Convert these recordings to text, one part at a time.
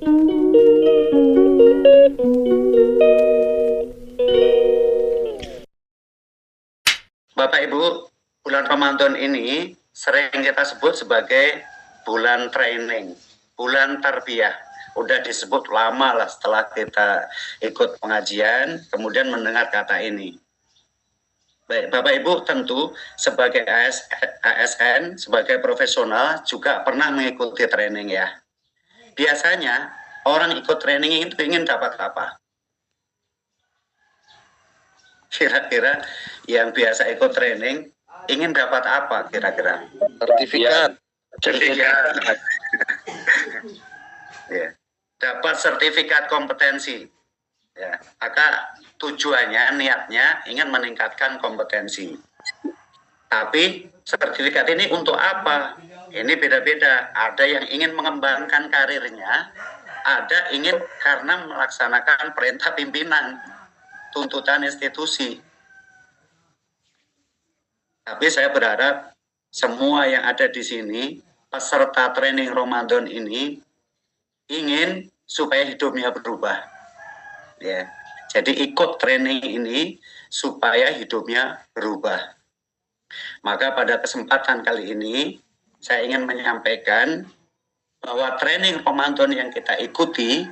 Bapak Ibu, bulan Ramadan ini sering kita sebut sebagai bulan training, bulan tarbiyah. Udah disebut lama lah setelah kita ikut pengajian, kemudian mendengar kata ini. Baik, Bapak Ibu tentu sebagai ASN, sebagai profesional juga pernah mengikuti training ya. Biasanya orang ikut training itu ingin dapat apa? Kira-kira yang biasa ikut training ingin dapat apa kira-kira? Sertifikat. Sertifikat. Ya. Dapat sertifikat kompetensi. Ya. Maka tujuannya, niatnya ingin meningkatkan kompetensi. Tapi sertifikat ini untuk apa? Ini beda-beda. Ada yang ingin mengembangkan karirnya, ada ingin karena melaksanakan perintah pimpinan, tuntutan institusi. Tapi saya berharap semua yang ada di sini, peserta training Ramadan ini, ingin supaya hidupnya berubah. Ya. Jadi ikut training ini supaya hidupnya berubah. Maka pada kesempatan kali ini, saya ingin menyampaikan bahwa training Ramadan yang kita ikuti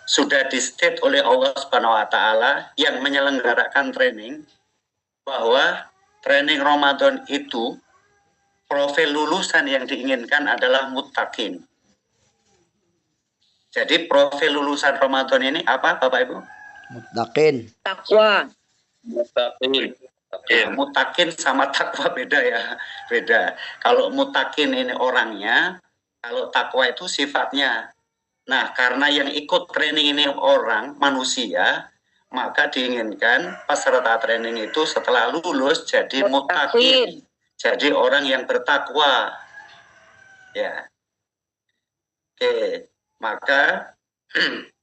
sudah di-state oleh Allah Subhanahu wa taala yang menyelenggarakan training bahwa training Ramadan itu profil lulusan yang diinginkan adalah muttaqin. Jadi profil lulusan Ramadan ini apa Bapak Ibu? Muttaqin. Takwa. Mutakin sama takwa beda ya, beda. Kalau mutakin ini orangnya, kalau takwa itu sifatnya. Nah, karena yang ikut training ini orang, manusia, maka diinginkan peserta training itu setelah lulus jadi mutakin, jadi orang yang bertakwa. Ya. Oke, maka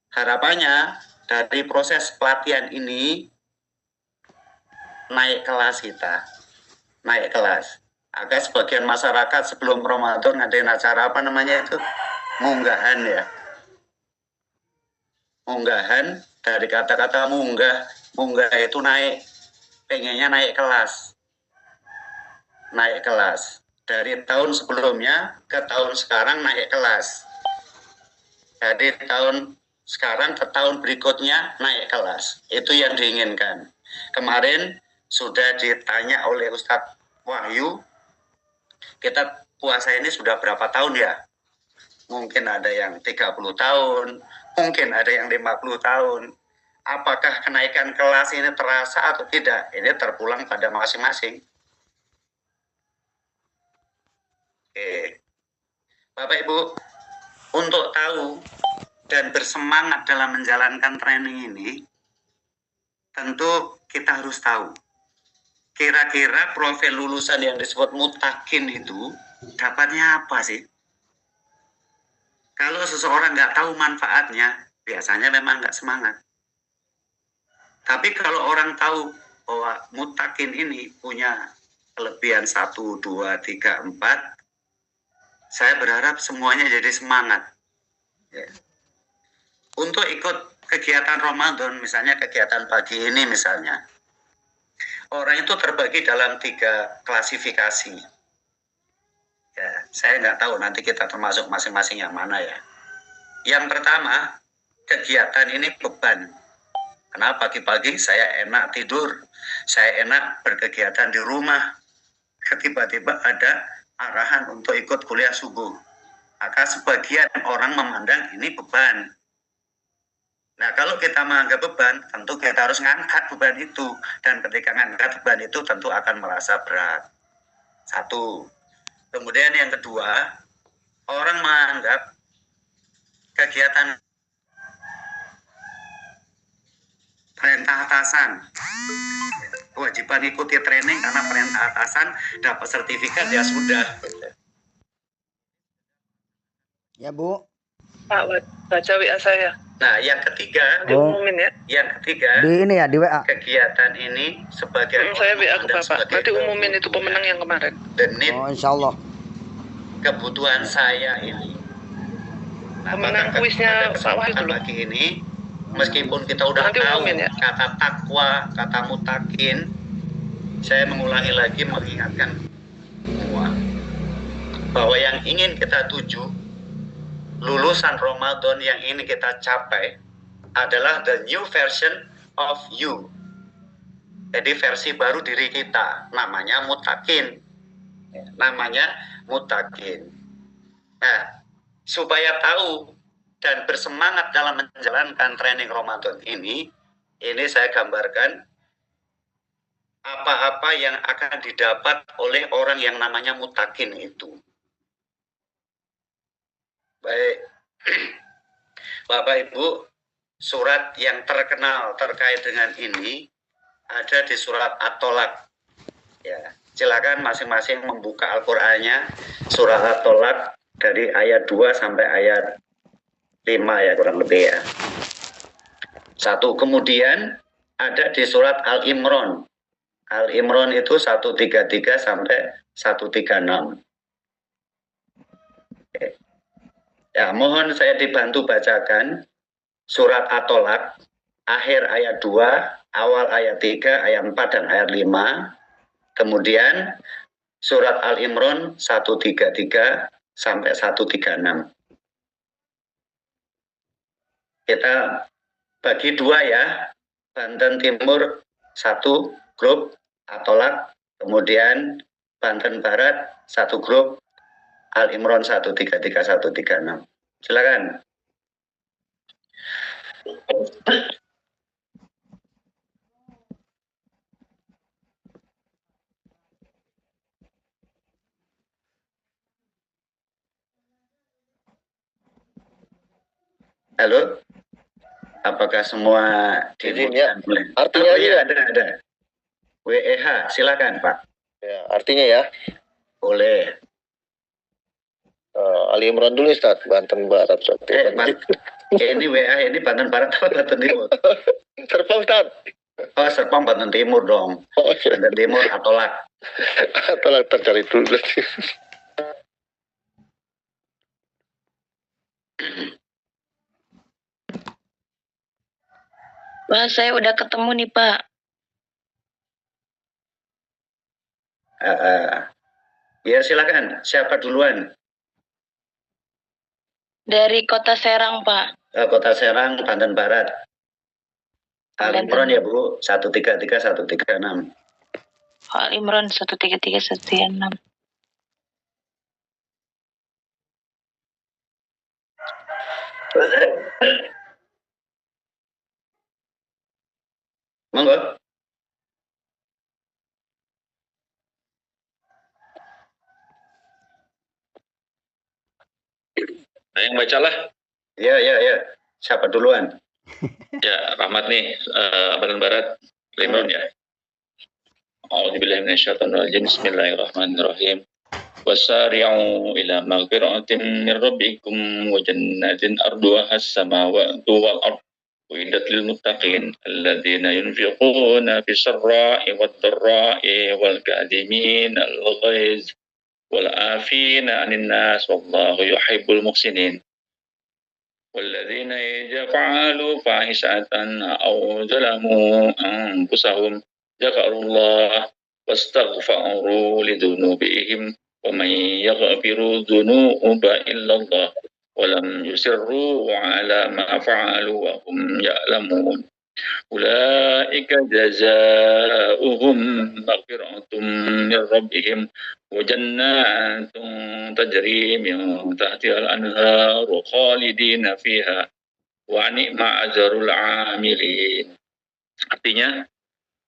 harapannya dari proses pelatihan ini naik kelas kita, naik kelas. Agar sebagian masyarakat sebelum Ramadan ngadain acara apa namanya itu? Munggahan ya. Munggahan, dari kata-kata munggah itu naik, pengennya naik kelas. Naik kelas. Dari tahun sebelumnya ke tahun sekarang naik kelas. Dari tahun sekarang ke tahun berikutnya naik kelas. Itu yang diinginkan. Kemarin sudah ditanya oleh Ustadz Wahyu, kita puasa ini sudah berapa tahun ya? Mungkin ada yang 30 tahun, mungkin ada yang 50 tahun. Apakah kenaikan kelas ini terasa atau tidak? Ini terpulang pada masing-masing. Oke. Bapak Ibu, untuk tahu dan bersemangat dalam menjalankan training ini, tentu kita harus tahu kira-kira profil lulusan yang disebut mutakin itu dapatnya apa sih? Kalau seseorang nggak tahu manfaatnya, biasanya memang nggak semangat. Tapi kalau orang tahu bahwa mutakin ini punya kelebihan 1, 2, 3, 4, saya berharap semuanya jadi semangat. Ya. Untuk ikut kegiatan Ramadan, misalnya kegiatan pagi ini misalnya, orang itu terbagi dalam 3 klasifikasi. Ya, saya nggak tahu nanti kita termasuk masing-masing yang mana ya. Yang pertama, kegiatan ini beban. Karena pagi-pagi saya enak tidur, saya enak berkegiatan di rumah. Tiba-tiba ada arahan untuk ikut kuliah subuh. Maka sebagian orang memandang ini beban. Nah, kalau kita menganggap beban, tentu kita harus ngangkat beban itu. Dan ketika ngangkat beban itu tentu akan merasa berat. 1. Kemudian yang kedua, orang menganggap kegiatan perintah atasan. Kewajiban ikuti training karena perintah atasan dapat sertifikat ya sudah. Ya Bu. Pak, baca WA saya. Nah, yang ketiga, Diumumin ya. yang ketiga, Di ini ya, di WA. kegiatan ini sebagai Saya WA ke Bapak. Nanti umumin itu pemenang yang kemarin. The need, Oh, insya Allah. kebutuhan saya ini. pemenang kuisnya Pak Wahyu dulu. Pagi ini, meskipun kita udah Nanti tahu umumin, ya. kata takwa, kata mutakin, saya mengulangi lagi mengingatkan semua bahwa yang ingin kita tuju, lulusan Ramadan yang ingin kita capai adalah the new version of you. Jadi versi baru diri kita, namanya mutakin. Namanya mutakin. Nah, supaya tahu dan bersemangat dalam menjalankan training Ramadan ini saya gambarkan apa-apa yang akan didapat oleh orang yang namanya mutakin itu. Baik, Bapak Ibu, surat yang terkenal terkait dengan ini ada di surat At-Tolak. Ya, silakan masing-masing membuka Al-Qur'annya, surat At-Tolak dari ayat 2 sampai ayat 5 ya kurang lebih ya. Satu, kemudian ada di surat Al-Imran. Al-Imran itu 133 sampai 136. Oke. Ya, mohon saya dibantu bacakan surat At-Tolak, akhir ayat 2, awal ayat 3, ayat 4 dan ayat 5. Kemudian surat Al-Imran 133 sampai 136. Kita bagi dua ya, Banten Timur 1 grup At-Tolak, kemudian Banten Barat 1 grup Al-Imran 133 136. Silakan. Halo, apakah semua ya? Artinya ya, ada. WEH, silakan Pak. Ya, artinya ya. Boleh. Ali Imran dulu Ustaz, Banten Barat. Ini WA ini Banten Barat atau Banten Timur? Serpong Ustaz. Oh, Serpong Banten Timur dong. Oh, iya. Banten Timur At-Tolak. At-Tolak tercari dulu. Pak, saya udah ketemu nih, Pak. Ya, silakan. Siapa duluan? Dari Kota Serang, Pak. Kota Serang, Banten Barat. Al-Imran ya, Bu. 133 136. Al-Imran 133 136. Monggo. Yang bacalah. Ya. Siapa duluan? Ya, Rahmat nih, Banten Barat, Limron ya. A'udzubillahi minasyaitonirrajim. Bismillahirrahmanirrahim. Wasari'u ila maghfiratin min rabbikum wa jannatin arduha as-samawati wal ardh uiddat lil muttaqin alladzina yunfiquna fis sarra'i wad dharra'i wal kadhimin al ghaiz wal 'afina 'anil nas wallahu yuhibbul muhsinin. والذين إذا فعلوا فاحشة أو ظلموا أنفسهم ذكروا الله واستغفروا لذنوبهم ومن يغفر الذنوب إلا الله ولم يصروا على ما فعلوا وهم يعلمون أولئك جزاؤهم مغفرة من ربهم وجنات تجري من تحتها الأنهار خالدين فيها ونعم أجر العاملين. Artinya,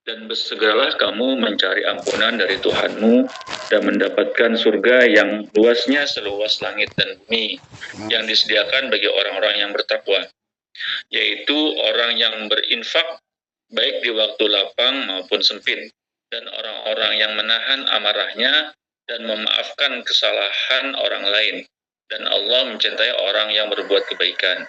dan bersegeralah kamu mencari ampunan dari Tuhanmu dan mendapatkan surga yang luasnya seluas langit dan bumi yang disediakan bagi orang-orang yang bertakwa, yaitu orang yang berinfak baik di waktu lapang maupun sempit, dan orang-orang yang menahan amarahnya dan memaafkan kesalahan orang lain, dan Allah mencintai orang yang berbuat kebaikan.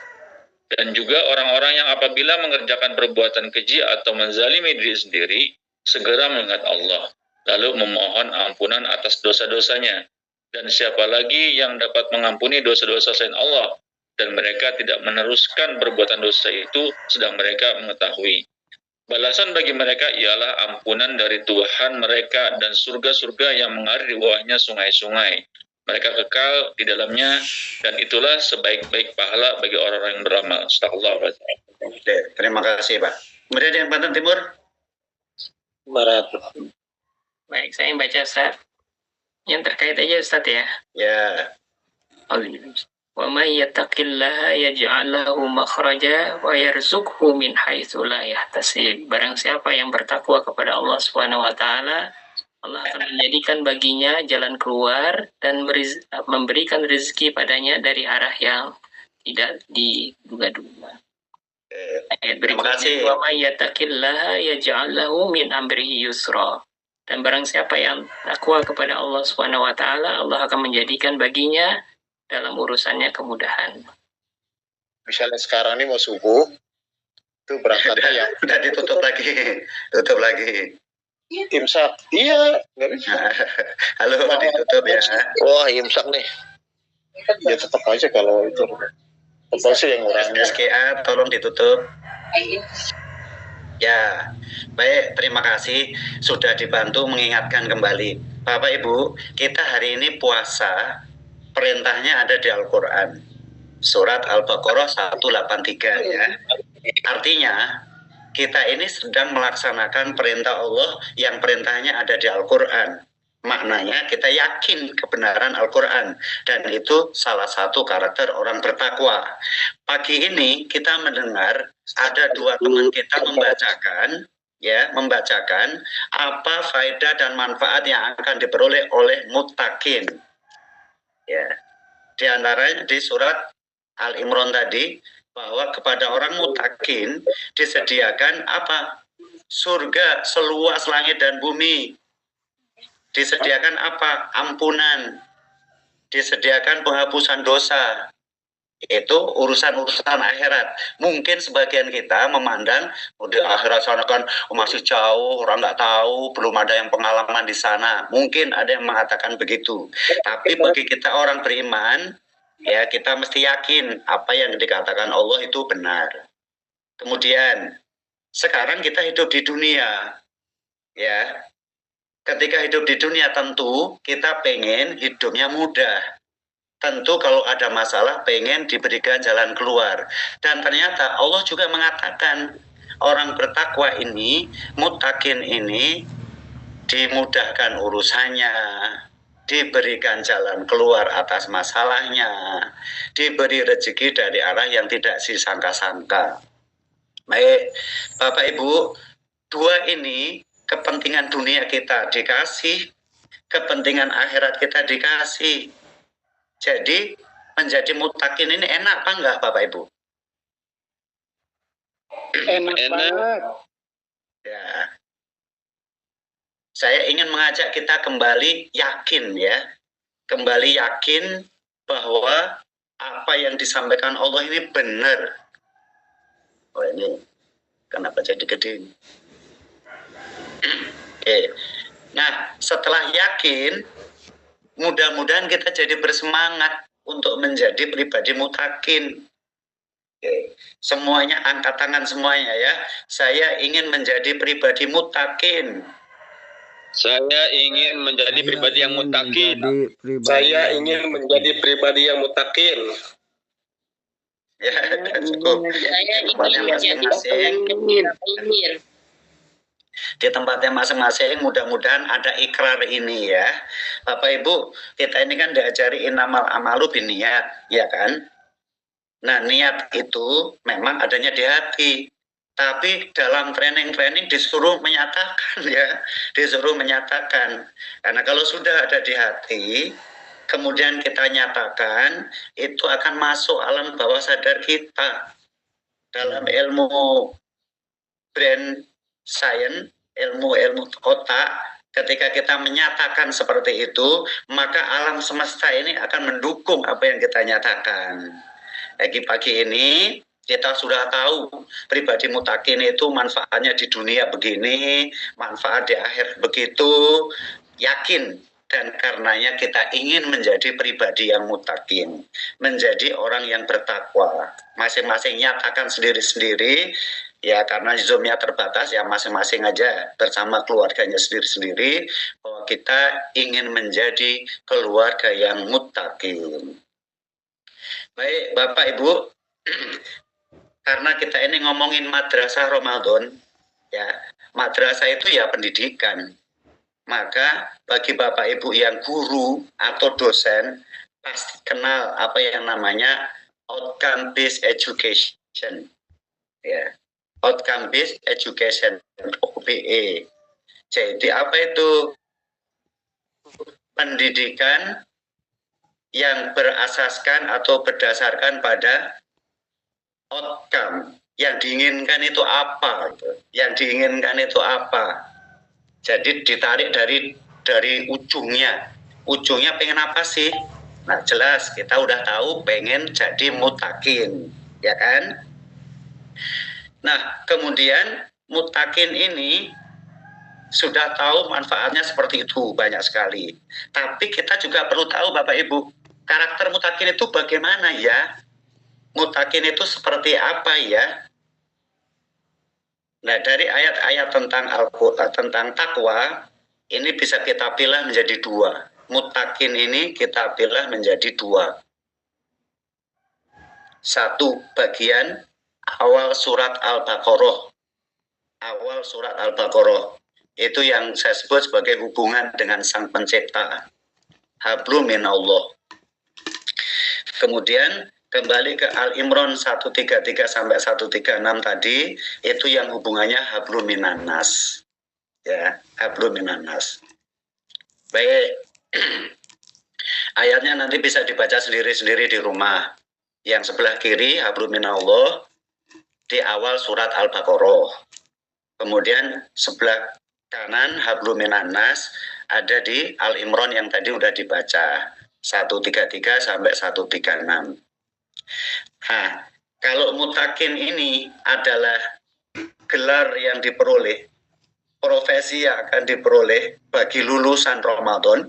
Dan juga orang-orang yang apabila mengerjakan perbuatan keji atau menzalimi diri sendiri, segera mengingat Allah, lalu memohon ampunan atas dosa-dosanya. Dan siapa lagi yang dapat mengampuni dosa-dosa selain Allah? dan mereka tidak meneruskan perbuatan dosa itu sedang mereka mengetahui. Balasan bagi mereka ialah ampunan dari Tuhan mereka dan surga-surga yang mengalir di bawahnya sungai-sungai. Mereka kekal di dalamnya, dan itulah sebaik-baik pahala bagi orang-orang yang beramal. Astagfirullahaladzim. Oke, terima kasih Pak. Kemudian yang Banten Timur. Barat. Baik, saya yang baca Ustaz. Yang terkait aja Ustaz ya. Ya, Wa may yattaqillaha yaj'al lahu makhraja wa yarzuqhu min haitsu la yahtasib. Barang siapa yang bertakwa kepada Allah Subhanahu wa taala, Allah akan menjadikan baginya jalan keluar dan memberikan rezeki padanya dari arah yang tidak diduga-duga. Ayat terima kasih. berikutnya, wa may yattaqillaha yaj'al lahu min amrihi yusra. Dan barang siapa yang takwa kepada Allah Subhanahu wa taala, Allah akan menjadikan baginya dalam urusannya kemudahan. Misalnya sekarang ini mau subuh, itu berangkatnya yang Udah ditutup lagi. Tutup lagi. imsak. Iya, nggak bisa. Halo, ditutup ya. Wah, imsak nih. Ya tetap aja kalau itu. Tetap sih yang orangnya. SKA tolong ditutup. Ya, baik, terima kasih sudah dibantu mengingatkan kembali. Bapak Ibu, kita hari ini puasa, perintahnya ada di Al-Quran. Surat Al-Baqarah 183 ya. Artinya, kita ini sedang melaksanakan perintah Allah yang perintahnya ada di Al-Quran. Maknanya kita yakin kebenaran Al-Quran. Dan itu salah satu karakter orang bertakwa. Pagi ini kita mendengar ada dua teman kita membacakan apa faedah dan manfaat yang akan diperoleh oleh muttaqin. Ya, di antaranya di surat Al-Imran tadi, bahwa kepada orang muttaqin disediakan apa? Surga seluas langit dan bumi. Disediakan apa? Ampunan. Disediakan penghapusan dosa. Itu urusan-urusan akhirat. Mungkin sebagian kita memandang di akhirat sana kan masih jauh, orang nggak tahu, belum ada yang pengalaman di sana. Mungkin ada yang mengatakan begitu. Tapi bagi kita orang beriman, ya kita mesti yakin apa yang dikatakan Allah itu benar. Kemudian sekarang kita hidup di dunia, ya. Ketika hidup di dunia tentu kita pengen hidupnya mudah. Tentu kalau ada masalah pengen diberikan jalan keluar. Dan ternyata Allah juga mengatakan orang bertakwa ini, muttaqin ini dimudahkan urusannya, diberikan jalan keluar atas masalahnya, diberi rezeki dari arah yang tidak disangka-sangka. Baik, Bapak Ibu, dua ini kepentingan dunia kita dikasih, kepentingan akhirat kita dikasih. Jadi menjadi muttaqin ini enak apa enggak Bapak Ibu? Enak banget. Ya. Saya ingin mengajak kita kembali yakin ya. Kembali yakin bahwa apa yang disampaikan Allah ini benar. Oh ini kenapa jadi gede? Oke. Nah, setelah yakin, mudah-mudahan kita jadi bersemangat untuk menjadi pribadi muttaqin. Oke. Semuanya angkat tangan semuanya ya. Saya ingin menjadi pribadi muttaqin. Saya ingin menjadi pribadi yang muttaqin. Saya ingin menjadi pribadi yang muttaqin. Ya, cukup. Saya Tempatnya ingin menjadi masing-masing. Di tempatnya masing-masing mudah-mudahan ada ikrar ini ya. Bapak Ibu, kita ini kan diajari innamal amalu binniyat, ya kan? Nah, niat itu memang adanya di hati. Tapi dalam training-training disuruh menyatakan ya, disuruh menyatakan. Karena kalau sudah ada di hati, kemudian kita nyatakan, itu akan masuk alam bawah sadar kita. Dalam ilmu brain science, ilmu otak, ketika kita menyatakan seperti itu, maka alam semesta ini akan mendukung apa yang kita nyatakan. Pagi ini kita sudah tahu pribadi muttaqin itu manfaatnya di dunia begini, manfaat di akhir begitu. Yakin dan karenanya kita ingin menjadi pribadi yang muttaqin, menjadi orang yang bertakwa. Masing-masing nyatakan sendiri-sendiri, ya karena zoomnya terbatas, ya masing-masing aja bersama keluarganya sendiri-sendiri, bahwa kita ingin menjadi keluarga yang muttaqin. Baik Bapak Ibu, karena kita ini ngomongin madrasah Ramadan, ya madrasah itu ya pendidikan. Maka bagi Bapak Ibu yang guru atau dosen pasti kenal apa yang namanya outcome based education, ya outcome based education OBE. Jadi apa itu? Pendidikan yang berasaskan atau berdasarkan pada outcome. Yang diinginkan itu apa? Yang diinginkan itu apa? Jadi ditarik dari ujungnya. Ujungnya pengen apa sih? Nah jelas kita udah tahu pengen jadi muttaqin, ya kan? Nah kemudian muttaqin ini sudah tahu manfaatnya seperti itu banyak sekali. Tapi kita juga perlu tahu Bapak Ibu, karakter muttaqin itu bagaimana ya? Muttaqin itu seperti apa ya? Nah, dari ayat-ayat tentang Al-Quran, tentang takwa, ini bisa kita pilih menjadi dua. Muttaqin ini kita pilih menjadi dua. Satu, bagian awal surat Al-Baqarah. Awal surat Al-Baqarah. Itu yang saya sebut sebagai hubungan dengan Sang Pencipta. Hablum minallah. Kemudian kembali ke Al-Imran 133 sampai 136 tadi, itu yang hubungannya hablum minan nas. Ya, hablum minan nas. Baik. Ayatnya nanti bisa dibaca sendiri-sendiri di rumah. Yang sebelah kiri hablum minallah di awal surat Al-Baqarah. Kemudian sebelah kanan hablum minan nas ada di Al-Imran yang tadi udah dibaca 133 sampai 136. Nah, kalau muttaqin ini adalah gelar yang diperoleh, profesi yang akan diperoleh bagi lulusan Ramadan,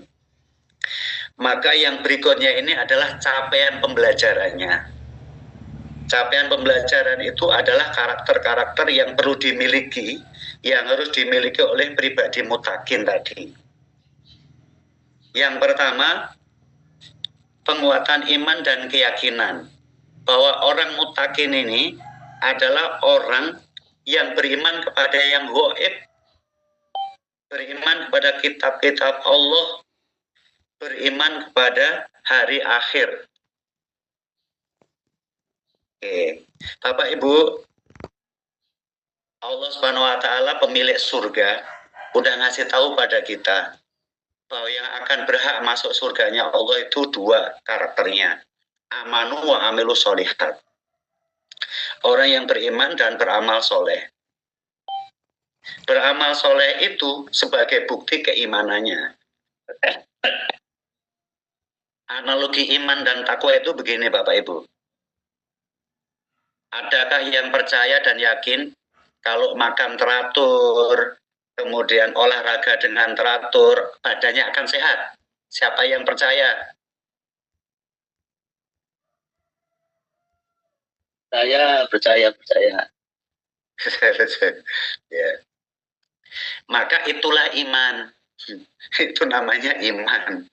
maka yang berikutnya ini adalah capaian pembelajarannya. Capaian pembelajaran itu adalah karakter-karakter yang perlu dimiliki, yang harus dimiliki oleh pribadi muttaqin tadi. Yang pertama, penguatan iman dan keyakinan. Bahwa orang muttaqin ini adalah orang yang beriman kepada yang gaib, beriman kepada kitab-kitab Allah, beriman kepada hari akhir. Oke. Bapak Ibu, Allah Subhanahu wa taala pemilik surga udah ngasih tahu pada kita bahwa yang akan berhak masuk surganya Allah itu dua karakternya. Amanu wa amilu sholihat. Orang yang beriman dan beramal soleh. Beramal soleh itu sebagai bukti keimanannya. Analogi iman dan takwa itu begini Bapak Ibu. Adakah yang percaya dan yakin kalau makan teratur, kemudian olahraga dengan teratur, badannya akan sehat? Siapa yang percaya? Saya percaya. Ya. Maka itulah iman. Itu namanya iman.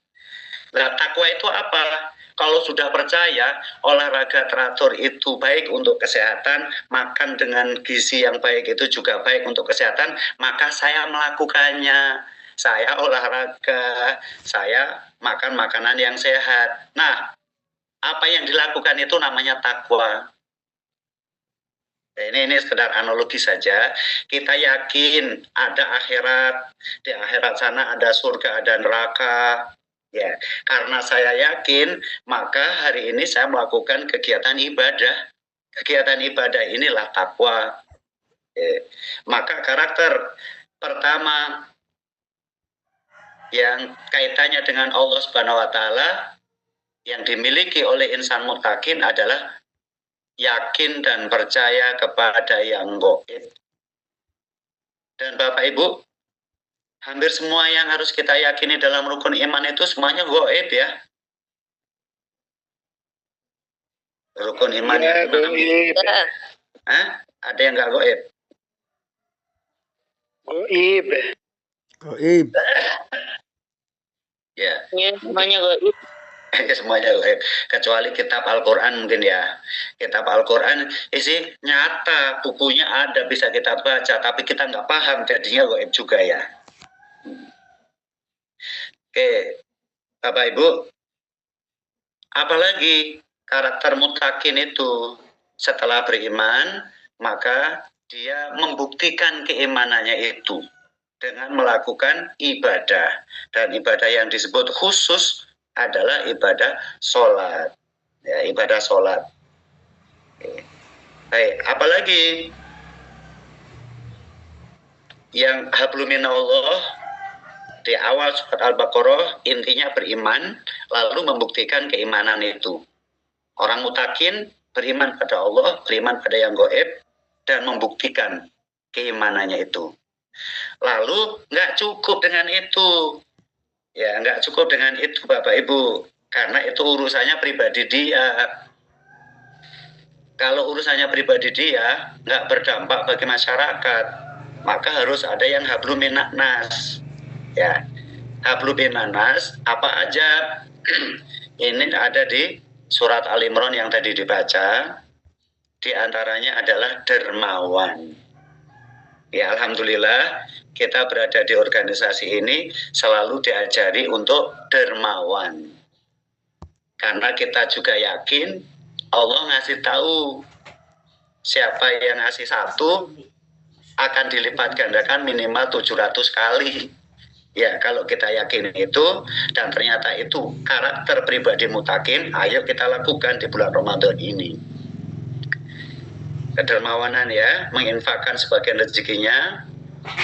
Nah, takwa itu apa? Kalau sudah percaya olahraga teratur itu baik untuk kesehatan, makan dengan gizi yang baik itu juga baik untuk kesehatan, maka saya melakukannya. Saya olahraga, saya makan makanan yang sehat. Nah, apa yang dilakukan itu namanya takwa. Ini sekedar analogi saja. Kita yakin ada akhirat, di akhirat sana ada surga, ada neraka. Ya, karena saya yakin, maka hari ini saya melakukan kegiatan ibadah. Kegiatan ibadah inilah takwa. Maka karakter pertama yang kaitannya dengan Allah Subhanahu wa taala yang dimiliki oleh insan muttaqin adalah yakin dan percaya kepada yang gaib. Dan Bapak Ibu, Hampir semua yang harus kita yakini dalam rukun iman itu semuanya gaib ya. Rukun iman Ya, yang goib. ada yang nggak gaib? Goib. Goib. Ya. Ya, semuanya gaib. Semuanya gaib. Kecuali kitab Al-Quran mungkin ya. Kitab Al-Quran isi nyata, bukunya ada, bisa kita baca, tapi kita nggak paham, jadinya gaib juga ya. Oke, Bapak Ibu, apalagi karakter mutakin itu setelah beriman, maka dia membuktikan keimanannya itu dengan melakukan ibadah. Dan ibadah yang disebut khusus adalah ibadah sholat. Ya, ibadah sholat. Oke. Baik, apalagi yang habluminallah di awal surat Al-Baqarah intinya beriman lalu membuktikan keimanan itu. Orang mutakin beriman pada Allah, beriman pada yang gaib dan membuktikan keimanannya itu. Lalu nggak cukup dengan itu. Ya, nggak cukup dengan itu Bapak Ibu, karena itu urusannya pribadi dia. Kalau urusannya pribadi dia nggak berdampak bagi masyarakat, maka harus ada yang hablum minan nas. Ya, hablum minan nas apa aja? Ini ada di surat Al-Imran yang tadi dibaca. Di antaranya adalah dermawan. Ya, alhamdulillah kita berada di organisasi ini selalu diajari untuk dermawan. Karena kita juga yakin Allah ngasih tahu siapa yang ngasih satu akan dilipat gandakan minimal 700 kali. Ya, kalau kita yakin itu dan ternyata itu karakter pribadi mutakin, ayo kita lakukan di bulan Ramadan ini. Kedermawanan ya, menginfakkan sebagian rezekinya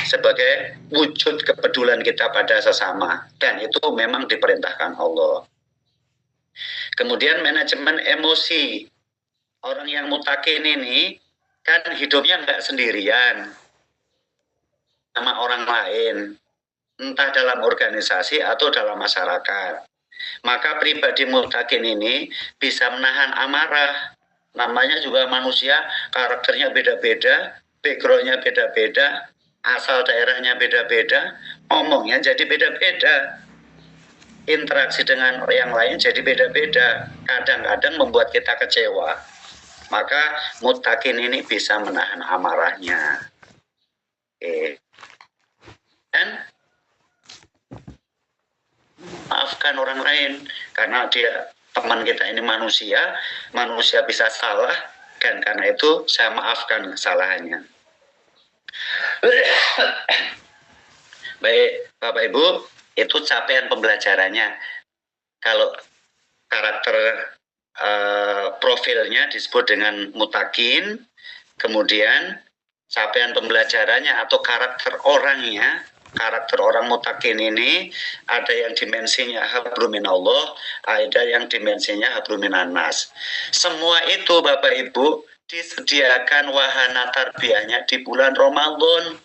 sebagai wujud kepedulian kita pada sesama, dan itu memang diperintahkan Allah. Kemudian manajemen emosi. Orang yang mutakin ini kan hidupnya nggak sendirian sama orang lain, entah dalam organisasi atau dalam masyarakat. Maka pribadi mutakin ini bisa menahan amarah. Namanya juga manusia, karakternya beda-beda, backgroundnya beda-beda, asal daerahnya beda-beda, ngomongnya jadi beda-beda, interaksi dengan yang lain jadi beda-beda, kadang-kadang membuat kita kecewa. Maka mutakin ini bisa menahan amarahnya. Oke. Dan maafkan orang lain, karena dia teman kita ini manusia bisa salah, dan karena itu saya maafkan kesalahannya. Baik Bapak Ibu, itu capaian pembelajarannya. Kalau karakter profilnya disebut dengan mutakin, kemudian capaian pembelajarannya atau karakter orangnya, karakter orang mutakin ini ada yang dimensinya hablum minallah, ada yang dimensinya hablum minan nas. Semua itu Bapak Ibu disediakan wahana tarbiyahnya di bulan Ramadan.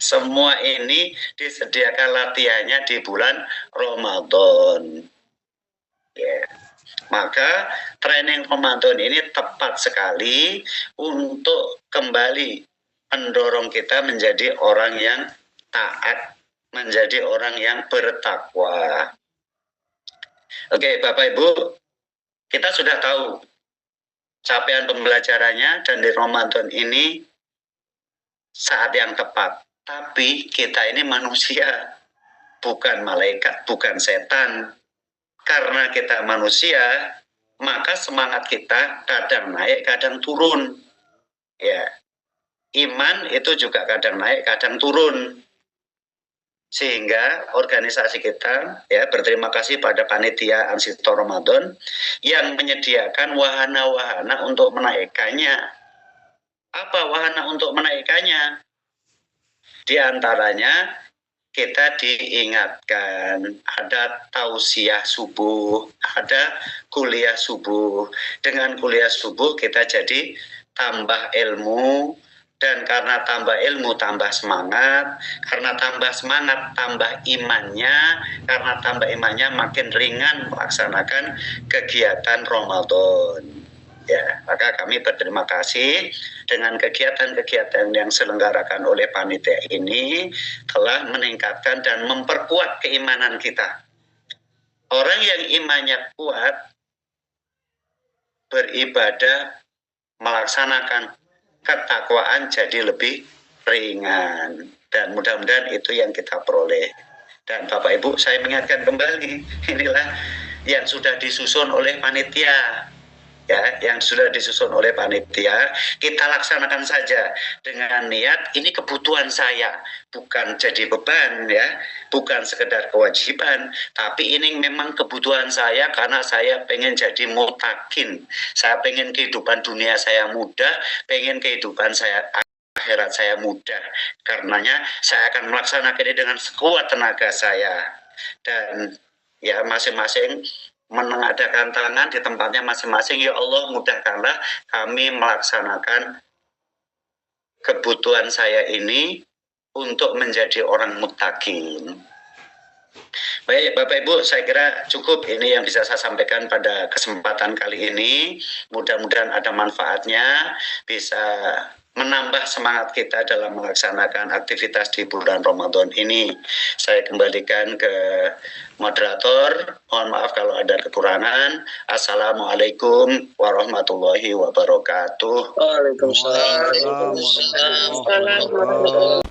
Semua ini disediakan latihannya di bulan Ramadan. Ya. Maka training Ramadan ini tepat sekali untuk kembali mendorong kita menjadi orang yang taat, menjadi orang yang bertakwa. Oke, Bapak Ibu, kita sudah tahu capaian pembelajarannya, dan di Ramadan ini saat yang tepat. Tapi kita ini manusia, bukan malaikat, bukan setan. Karena kita manusia, maka semangat kita kadang naik, kadang turun. Ya, iman itu juga kadang naik, kadang turun. Sehingga organisasi kita ya berterima kasih pada panitia Ansito Ramadan yang menyediakan wahana-wahana untuk menaikkannya. Apa wahana untuk menaikkannya? Di antaranya kita diingatkan ada tausiah subuh, ada kuliah subuh. Dengan kuliah subuh kita jadi tambah ilmu, Dan karena tambah ilmu, tambah semangat. Karena tambah semangat, tambah imannya. Karena tambah imannya, makin ringan melaksanakan kegiatan Ramadan. Ya, maka kami berterima kasih dengan kegiatan-kegiatan yang diselenggarakan oleh panitia ini telah meningkatkan dan memperkuat keimanan kita. Orang yang imannya kuat, beribadah, melaksanakan ketakwaan jadi lebih ringan, dan mudah-mudahan itu yang kita peroleh. Dan Bapak Ibu, saya mengingatkan kembali, inilah yang sudah disusun oleh panitia, ya, yang sudah disusun oleh panitia. Kita laksanakan saja dengan niat ini kebutuhan saya, bukan jadi beban, ya, bukan sekedar kewajiban, tapi ini memang kebutuhan saya karena saya pengen jadi mutakin. Saya pengen kehidupan dunia saya mudah, pengen kehidupan saya akhirat saya mudah. Karenanya saya akan melaksanakan ini dengan sekuat tenaga saya. Dan ya, masing-masing menengadakan tangan di tempatnya masing-masing. Ya Allah, mudahkanlah kami melaksanakan kebutuhan saya ini untuk menjadi orang muttaqin. Baik Bapak Ibu, saya kira cukup ini yang bisa saya sampaikan pada kesempatan kali ini. Mudah-mudahan ada manfaatnya, bisa menambah semangat kita dalam melaksanakan aktivitas di bulan Ramadan ini. Saya kembalikan ke moderator. Mohon maaf kalau ada kekurangan. Assalamualaikum warahmatullahi wabarakatuh. Waalaikumsalam. Waalaikumsalam warahmatullahi wabarakatuh.